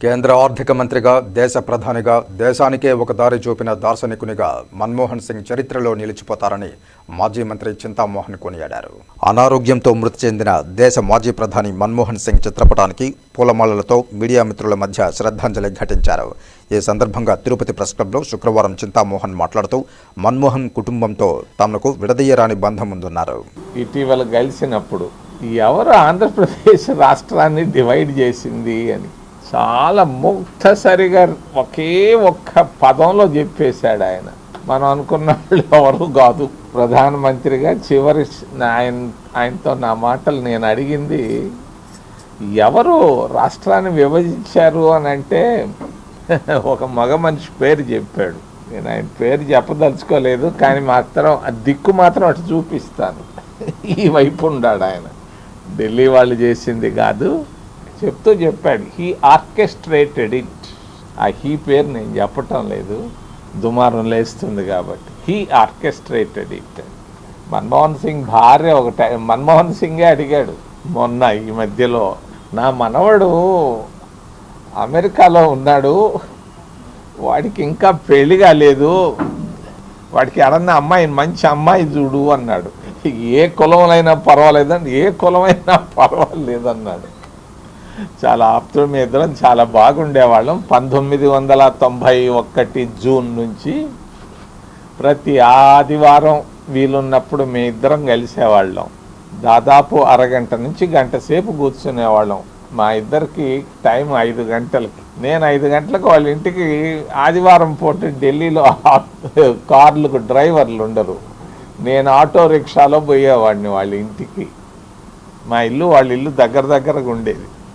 కేంద్ర ఆర్థిక మంత్రిగా, దేశ ప్రధానిగా, దేశానికే ఒక దారి చూపిన దార్శనికునిగా మన్మోహన్ సింగ్ చరిత్రలో నిలిచిపోతారని మాజీ మంత్రి చింతామోహన్ కొనియాడారు. అనారోగ్యంతో మృతి చెందిన దేశ మాజీ ప్రధాని మన్మోహన్ సింగ్ చిత్రపటానికి పూలమాలలతో మీడియా మిత్రుల మధ్య శ్రద్ధాంజలి ఘటించారు. ఈ సందర్భంగా తిరుపతి ప్రెస్ క్లబ్లో శుక్రవారం చింతామోహన్ మాట్లాడుతూ మన్మోహన్ కుటుంబంతో తమకు విడదీయరాని బంధం ఉందన్నారు. ఇటీవల కలిసినప్పుడు ఎవరు ఆంధ్రప్రదేశ్ రాష్ట్రాన్ని డివైడ్ చేసింది అని చాలా ముక్తసరిగా ఒకే ఒక్క పదంలో చెప్పేశాడు ఆయన. మనం అనుకున్న వాళ్ళు ఎవరు కాదు. ప్రధానమంత్రిగా చివరి ఆయనతో నా మాటలు నేను అడిగింది, ఎవరు రాష్ట్రాన్ని విభజించారు అని అంటే ఒక మగ మనిషి పేరు చెప్పాడు. నేను ఆయన పేరు చెప్పదలుచుకోలేదు, కానీ మాత్రం ఆ దిక్కు మాత్రం అటు చూపిస్తాను. ఈ వైపు ఉన్నాడు ఆయన. ఢిల్లీ వాళ్ళు చేసింది కాదు చెప్తూ చెప్పాడు. He orchestrated it. ఆ హీ పేరు నేను చెప్పటం లేదు, దుమారం లేస్తుంది కాబట్టి. He orchestrated it. Manmohan Singh భార్య మన్మోహన్ సింగే అడిగాడు మొన్న ఈ మధ్యలో, నా మనవడు అమెరికాలో ఉన్నాడు, వాడికి ఇంకా పెళ్లి కాలేదు, వాడికి ఎవరన్నా అమ్మాయి మంచి అమ్మాయి చూడు అన్నాడు. ఏ కులమైనా పర్వాలేదండి, ఏ కులమైనా పర్వాలేదన్నాడు. చాలా ఆప్తుడు, మీ ఇద్దరం చాలా బాగుండేవాళ్ళం. 1991 జూన్ నుంచి ప్రతి ఆదివారం వీలున్నప్పుడు మీ ఇద్దరం కలిసేవాళ్ళం. దాదాపు అరగంట నుంచి గంట సేపు కూర్చునేవాళ్ళం. మా ఇద్దరికి టైం 5 గంటలకి. నేను 5 గంటలకు వాళ్ళ ఇంటికి ఆదివారం పూట ఢిల్లీలో కార్లకు డ్రైవర్లు ఉండరు, నేను ఆటో రిక్షాలో పోయేవాడిని వాళ్ళ ఇంటికి. మా ఇల్లు వాళ్ళ ఇల్లు దగ్గరగా ఉండేది.